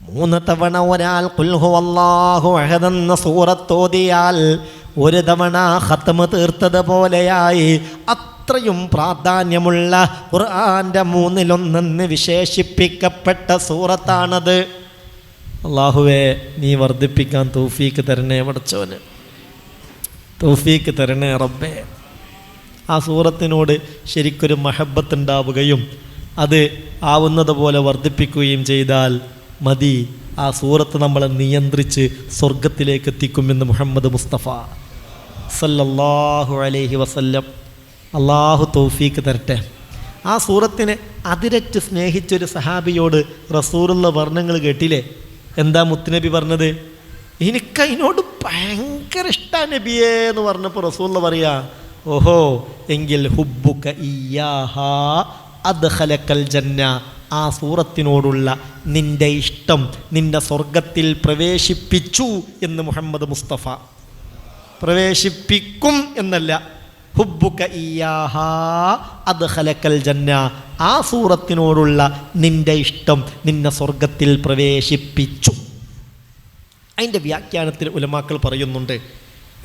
3 തവണ ഒരാൾ ഖുൽ ഹുവല്ലാഹു അഹദ് എന്ന സൂറത്ത് ഓതിയാൽ 1 തവണ ഖത്മ് തീർത്തതുപോലെയായി. അത്രയും പ്രാധാന്യമുള്ള ഖുർആന്റെ 1/3 വിശേഷിപ്പിക്കപ്പെട്ട സൂറത്താണത്. അല്ലാഹുവേ, നീ വർദ്ധിപ്പിക്കാൻ തൗഫീക്ക് തരണേ പടച്ചോനെ, തൗഫീക്ക് തരണേ റബ്ബേ. ആ സൂറത്തിനോട് ശരിക്കൊരു മഹബത്ത് ഉണ്ടാവുകയും അത് ആവുന്നത് പോലെ വർദ്ധിപ്പിക്കുകയും ചെയ്താൽ മതി. ആ സൂറത്ത് നമ്മളെ നിയന്ത്രിച്ച് സ്വർഗത്തിലേക്ക് എത്തിക്കുമെന്ന് മുഹമ്മദ് മുസ്തഫ സല്ലല്ലാഹു അലൈഹി വസല്ലം. അള്ളാഹു തൗഫീക്ക് തരട്ടെ. ആ സൂറത്തിനെ അതിരറ്റ് സ്നേഹിച്ചൊരു സഹാബിയോട് റസൂലുള്ള വർണ്ണങ്ങൾ കേട്ടില്ലേ? എന്താ മുത്തുനബി പറഞ്ഞത്? എനിക്കതിനോട് ഭയങ്കര ഇഷ്ടമാണ് നബിയേ എന്ന് പറഞ്ഞപ്പോൾ റസൂലുള്ള പറയാ, ഓഹോ എങ്കിൽ ഹുബ്ബുക ഇയ്യാഹാ അദ്ഖലക്കൽ ജന്ന. ആ സൂറത്തിനോടുള്ള നിന്റെ ഇഷ്ടം നിന്റെ സ്വർഗത്തിൽ പ്രവേശിപ്പിച്ചു എന്ന് മുഹമ്മദ് മുസ്തഫ. പ്രവേശിപ്പിക്കും എന്നല്ല, ഹുബ്ബുക ഇയ്യാഹാ അദ്ഖലക്കൽ ജന്ന. ആ സൂറത്തിനോടുള്ള നിന്റെ ഇഷ്ടം നിന്നെ സ്വർഗത്തിൽ പ്രവേശിപ്പിച്ചു. അതിൻ്റെ വ്യാഖ്യാനത്തിൽ ഉലമാക്കൾ പറയുന്നുണ്ട്,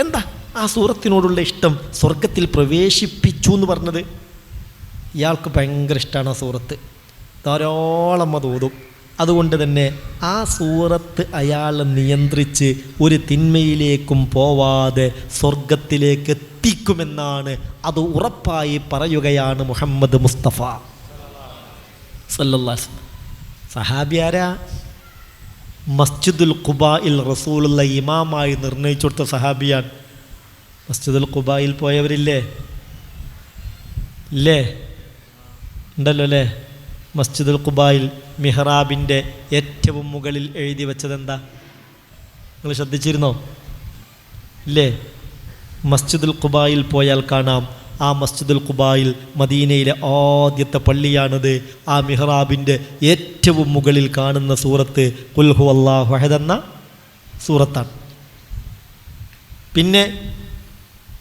എന്താ ആ സൂറത്തിനോടുള്ള ഇഷ്ടം സ്വർഗത്തിൽ പ്രവേശിപ്പിച്ചു എന്ന് പറഞ്ഞത്? ഇയാൾക്ക് ഭയങ്കര ഇഷ്ടമാണ് ആ സൂറത്ത്, ധാരാളം അത് ഓതും. അതുകൊണ്ട് തന്നെ ആ സൂറത്ത് അയാളെ നിയന്ത്രിച്ച് ഒരു തിന്മയിലേക്കും പോവാതെ സ്വർഗത്തിലേക്ക് എത്തിക്കുമെന്നാണ്, അത് ഉറപ്പായി പറയുകയാണ് മുഹമ്മദ് മുസ്തഫ സല്ലല്ലാഹു അലൈഹി വസല്ലം. സഹാബിയാരാ? മസ്ജിദുൽ ഖുബായിൽ റസൂലുള്ള ഇമാമായി നിർണയിച്ചു കൊടുത്ത സഹാബിയാണ്. മസ്ജിദുൽ ഖുബായിൽ പോയവരില്ലേ? ഇല്ലേ? ഉണ്ടല്ലോ അല്ലേ? മസ്ജിദുൽ ഖുബായിൽ മിഹ്റാബിൻ്റെ ഏറ്റവും മുകളിൽ എഴുതി വെച്ചത് എന്താ? നിങ്ങൾ ശ്രദ്ധിച്ചിരുന്നോ? ഇല്ലേ? മസ്ജിദുൽ ഖുബായിൽ പോയാൽ കാണാം, ആ മസ്ജിദുൽ ഖുബായിൽ മദീനയിലെ ആദ്യത്തെ പള്ളിയാണിത്. ആ മിഹ്റാബിൻ്റെ ഏറ്റവും മുകളിൽ കാണുന്ന സൂറത്ത് ഖുൽ ഹുവല്ലാഹു അഹദ് എന്ന സൂറത്താണ്.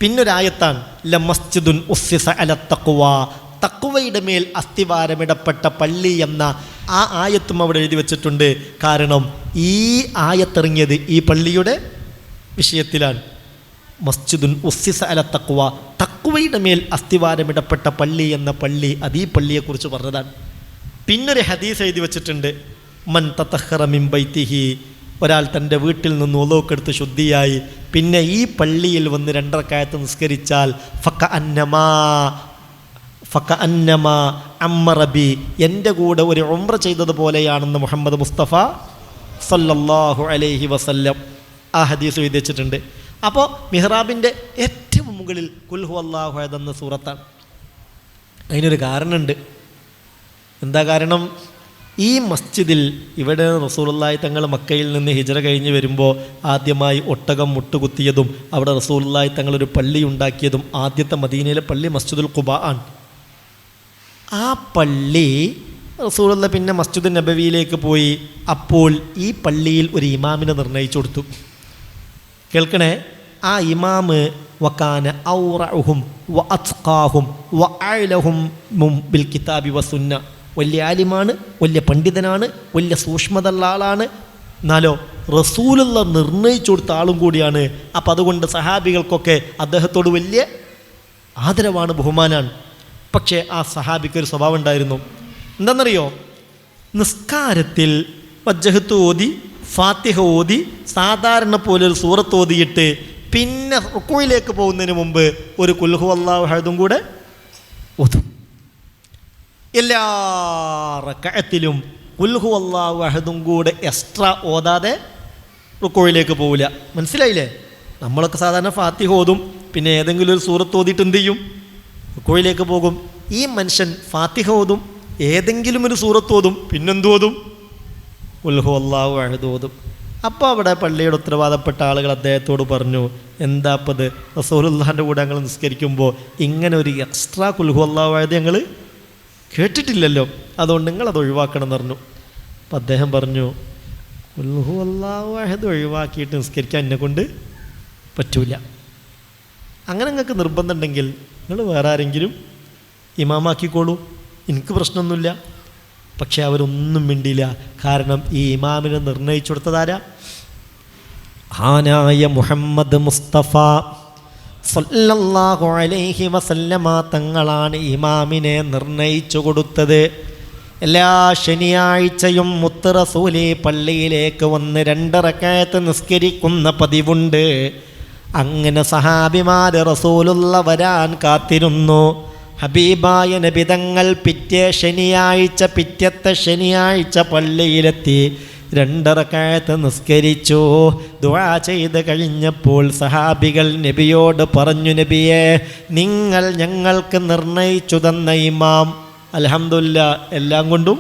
പിന്നൊരായത്താണ് ലമസ്ജിദുൻ ഉസ്സിസ അല തഖ്വ. തഖ്വയുടെ മേൽ അസ്ഥിവാരമിടപ്പെട്ട പള്ളി എന്ന ആ ആയത്തും അവിടെ എഴുതി വച്ചിട്ടുണ്ട്. കാരണം ഈ ആയത്തിറങ്ങിയത് ഈ പള്ളിയുടെ വിഷയത്തിലാണ്. മസ്ജിദുൻ ഉസ്സിസ അല തഖ്വ, തഖ്വയുടെ മേൽ അസ്ഥിവാരമിടപ്പെട്ട പള്ളി എന്ന പള്ളി, അത് ഈ പള്ളിയെക്കുറിച്ച് പറഞ്ഞതാണ്. പിന്നൊരു ഹദീസ് എഴുതി വച്ചിട്ടുണ്ട്, മൻ തതഖറ മിൻ ബൈതിഹി. ഒരാൾ തൻ്റെ വീട്ടിൽ നിന്ന് ഒളോക്കെടുത്ത് ശുദ്ധിയായി പിന്നെ ഈ പള്ളിയിൽ വന്ന് 2 റക്അത്ത് നിസ്കരിച്ചാൽ ഫകഅന്നമാ അമ്മറബി, എൻ്റെ കൂടെ ഒരു ഉംറ ചെയ്തതുപോലെയാണെന്ന് മുഹമ്മദ് മുസ്തഫ സല്ലല്ലാഹു അലൈഹി വസല്ലം ആ ഹദീസ് എഴുതി വെച്ചിട്ടുണ്ട്. അപ്പോൾ മിഹ്റാബിൻ്റെ ഏറ്റവും മുകളിൽ ഖുൽ ഹുവല്ലാഹു അഹദ് എന്ന സൂറത്താണ്. അതിനൊരു കാരണമുണ്ട്. എന്താ കാരണം? ഈ മസ്ജിദിൽ ഇവിടെ റസൂലുള്ളാഹി തങ്ങൾ മക്കയിൽ നിന്ന് ഹിജ്റ കഴിഞ്ഞ് വരുമ്പോൾ ആദ്യമായി ഒട്ടകം മുട്ടുകുത്തിയതും അവിടെ റസൂലുള്ളാഹി തങ്ങളൊരു പള്ളി ഉണ്ടാക്കിയതും ആദ്യത്തെ മദീനയിലെ പള്ളി മസ്ജിദുൽ ഖുബാ ആണ്. ആ പള്ളി റസൂലുള്ള പിന്നെ മസ്ജിദുൻ നബവിയിലേക്ക് പോയി. അപ്പോൾ ഈ പള്ളിയിൽ ഒരു ഇമാമിനെ നിർണയിച്ചു കൊടുത്തു. കേൾക്കണേ, ആ ഇമാമ് വകാന ഔറഉഹും വഅത്ഖാഹും വഅലഹും ബിൽ കിതാബി വസുന്ന. വലിയ ആലിമാണ്, വലിയ പണ്ഡിതനാണ്, വലിയ സൂക്ഷ്മതയുള്ള ആളാണ്. എന്നാലോ റസൂലുള്ള നിർണയിച്ചു കൊടുത്ത ആളും കൂടിയാണ്. അപ്പം അതുകൊണ്ട് സഹാബികൾക്കൊക്കെ അദ്ദേഹത്തോട് വലിയ ആദരവാണ്, ബഹുമാനാണ്. പക്ഷേ ആ സഹാബിക്കൊരു സ്വഭാവം ഉണ്ടായിരുന്നു. എന്താണെന്നറിയോ? നിസ്കാരത്തിൽ വജ്ജഹത്ത് ഓതി ഫാത്തിഹ ഓതി സാധാരണ പോലെ ഒരു സൂറത്ത് ഓതിയിട്ട് പിന്നെ റുക്കൂയിലേക്ക് പോകുന്നതിന് മുമ്പ് ഒരു ഖുൽ ഹുവല്ലാഹു അഹദും കൂടെ ഓതും. എല്ലാ റക്അത്തിലും ഖുൽ ഹുവല്ലാഹു അഹദും കൂടെ എക്സ്ട്രാ ഓതാതെ റുക്കൂയിലേക്ക് പോവില്ല. മനസ്സിലായില്ലേ? നമ്മളൊക്കെ സാധാരണ ഫാത്തിഹ ഓതും പിന്നെ ഏതെങ്കിലും ഒരു സൂറത്ത് ഓതിയിട്ട് എന്ത് ചെയ്യും? റുക്കൂയിലേക്ക് പോകും. ഈ മനുഷ്യൻ ഫാത്തിഹ ഓതും, ഏതെങ്കിലും ഒരു സൂറത്ത് ഓതും, പിന്നെന്ത് ഓതും? ഖുൽ ഹുവല്ലാഹു അഹദ് ഓതും. അപ്പോൾ അവിടെ പള്ളിയുടെ ഉത്തരവാദപ്പെട്ട ആളുകൾ അദ്ദേഹത്തോട് പറഞ്ഞു, എന്താപ്പത് റസൂലുള്ളാഹിൻ്റെ കൂടെ ഞങ്ങൾ നിസ്കരിക്കുമ്പോൾ ഇങ്ങനെ ഒരു എക്സ്ട്രാ ഖുൽ ഹുവല്ലാഹു അഹദ് ഞങ്ങൾ കേട്ടിട്ടില്ലല്ലോ, അതുകൊണ്ട് നിങ്ങളത് ഒഴിവാക്കണം എന്ന് പറഞ്ഞു. അപ്പം അദ്ദേഹം പറഞ്ഞു, ഖുൽ ഹുവല്ലാഹു അഹദ് ഒഴിവാക്കിയിട്ട് നിസ്കരിക്കാൻ എന്നെക്കൊണ്ട് പറ്റൂല. അങ്ങനെ നിങ്ങൾക്ക് നിർബന്ധമുണ്ടെങ്കിൽ നിങ്ങൾ വേറെ ആരെങ്കിലും ഇമാമാക്കിക്കോളൂ, എനിക്ക് പ്രശ്നമൊന്നുമില്ല. പക്ഷെ അവരൊന്നും മിണ്ടില്ല. കാരണം ഈ ഇമാമിനെ നിർണയിച്ചു കൊടുത്തതാരാ? ആനായ മുഹമ്മദ് മുസ്തഫ സല്ലല്ലാഹു അലൈഹി വസല്ലമ തങ്ങളാണ് ഇമാമിനെ നിർണയിച്ചു കൊടുത്തത്. എല്ലാ ശനിയാഴ്ചയും മുത്ത് റസൂലി പള്ളിയിലേക്ക് വന്ന് 2 റക്അത്ത് നിസ്കരിക്കുന്ന പതിവുണ്ട്. അങ്ങനെ സഹാബിമാർ റസൂലുള്ള വരാൻ കാത്തിരുന്നു. ഹബീബായ നബി തങ്ങൾ പിറ്റത്തെ ശനിയാഴ്ച പള്ളിയിലെത്തി 2 റക്അത്ത് നിസ്കരിച്ചു. ദുആ ചെയ്ത് കഴിഞ്ഞപ്പോൾ സഹാബികൾ നബിയോട് പറഞ്ഞു, നബിയെ, നിങ്ങൾ ഞങ്ങൾക്ക് നിർണയിച്ചു തന്ന ഇമാം അൽഹംദുലില്ലാഹ് എല്ലാം കൊണ്ടും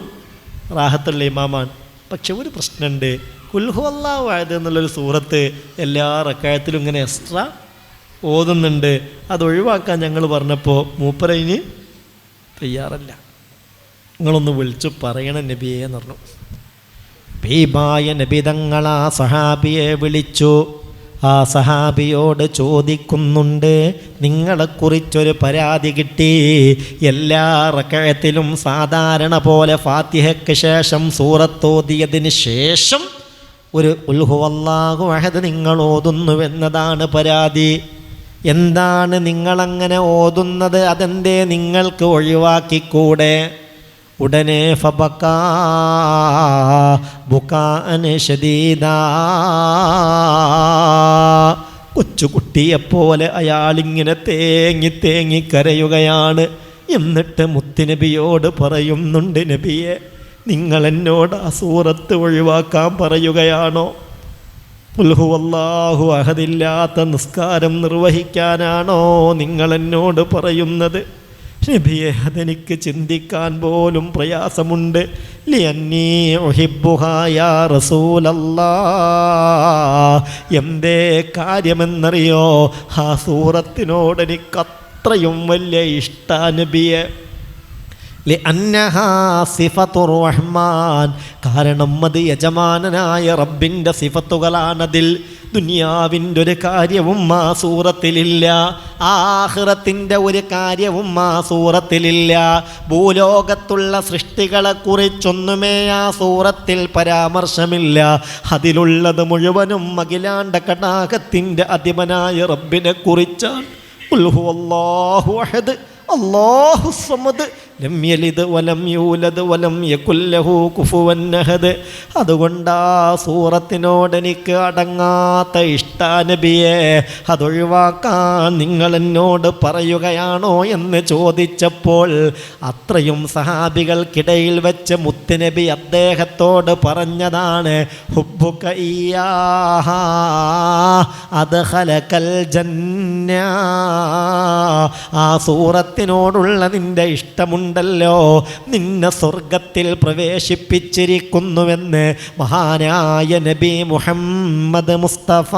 റാഹത്തുള്ള ഇമാമാണ്. പക്ഷെ ഒരു പ്രശ്നമുണ്ട്, ഖുൽ ഹുവല്ലാഹു അഹദ് എന്നുള്ളൊരു സൂറത്ത് എല്ലാ റക്അത്തിലും ഇങ്ങനെ എക്സ്ട്രാ ഓതുന്നുണ്ട്. അത് ഒഴിവാക്കാൻ ഞങ്ങൾ പറഞ്ഞപ്പോൾ മൂപ്പരയിന് തയ്യാറല്ല. നിങ്ങളൊന്ന് വിളിച്ചു പറയണം നബിയെ എന്ന് പറഞ്ഞു. ഹബീബായ നബി തങ്ങൾ ആ സഹാബിയെ വിളിച്ചു. ആ സഹാബിയോട് ചോദിക്കുന്നുണ്ട്, നിങ്ങളെക്കുറിച്ചൊരു പരാതി കിട്ടി. എല്ലാ റക്അത്തിലും സാധാരണ പോലെ ഫാത്തിഹയ്ക്ക് ശേഷം സൂറത്തോതിയതിന് ശേഷം ഒരു ഖുൽ ഹുവല്ലാഹു അഹദ് നിങ്ങൾ ഓതുന്നുവെന്നതാണ് പരാതി. എന്താണ് നിങ്ങളങ്ങനെ ഓതുന്നത്? അതെന്തേ നിങ്ങൾക്ക് ഒഴിവാക്കിക്കൂടെ? ഉടനെ ഫബക്കാ ബുകാഅൻ ശദീദാ, കൊച്ചുകുട്ടിയെപ്പോലെ അയാളിങ്ങനെ തേങ്ങി തേങ്ങി കരയുകയാണ്. എന്നിട്ട് മുത്തുനബിയോട് പറയുന്നുണ്ട്, നബിയെ, നിങ്ങൾ എന്നോട് ആ സൂറത്ത് ഒഴിവാക്കാൻ പറയുകയാണോ? ഖുൽ ഹുവല്ലാഹു അഹദില്ലാത്ത നിസ്കാരം നിർവഹിക്കാനാണോ നിങ്ങൾ എന്നോട് പറയുന്നത്? നബിയെ, അതെനിക്ക് ചിന്തിക്കാൻ പോലും പ്രയാസമുണ്ട്. ലിഅന്നീ ഉഹിബ്ബുഹാ യാ റസൂലല്ലാഹ്. എന്തേ കാര്യമെന്നറിയോ? ആ സൂറത്തിനോട് എനിക്കത്രയും വലിയ ഇഷ്ടാ നബിയെ. ലിഅന്നഹാ സിഫത്തുർ റഹ്മാൻ. കാരണം അത് യജമാനനായ റബ്ബിൻ്റെ സിഫത്തുകളാണതിൽ. ദുനിയാവിൻ്റെ ഒരു കാര്യവും ആ സൂറത്തിലില്ല, ആഖിറത്തിൻ്റെ ഒരു കാര്യവും ആ സൂറത്തിലില്ല. ഭൂലോകത്തുള്ള സൃഷ്ടികളെക്കുറിച്ചൊന്നുമേ ആ സൂറത്തിൽ പരാമർശമില്ല. അതിലുള്ളത് മുഴുവനും അഖിലാണ്ട കടാകത്തിൻ്റെ അധിപനായ റബ്ബിനെ കുറിച്ചാണ്. ഖുൽ ഹുവല്ലാഹു അഹദ് അല്ലാഹു സമദ് ലം യലിദ് വലം യൂലദ് വലം യകുൽ ലഹു കുഫുവൻ അഹദ്. അതുകൊണ്ട് ആ സൂറത്തിനോട് എനിക്ക് അടങ്ങാത്ത ഇഷ്ടാ നബിയെ. അതൊഴിവാക്കാൻ നിങ്ങൾ എന്നോട് പറയുകയാണോ എന്ന് ചോദിച്ചപ്പോൾ അത്രയും സഹാബികൾക്കിടയിൽ വെച്ച് മുത്തുനബി അദ്ദേഹത്തോട് പറഞ്ഞതാണ്, ഹുബ്ബുക ഇയ്യാഹാ അദ്ഖലകൽ ജന്ന. ആ സൂറത്തിനോടുള്ള നിന്റെ ഇഷ്ടമുണ്ടല്ലോ, നിന്നെ സ്വർഗത്തിൽ പ്രവേശിപ്പിച്ചിരിക്കുന്നുവെന്ന് മഹാനായ നബി മുഹമ്മദ് മുസ്തഫ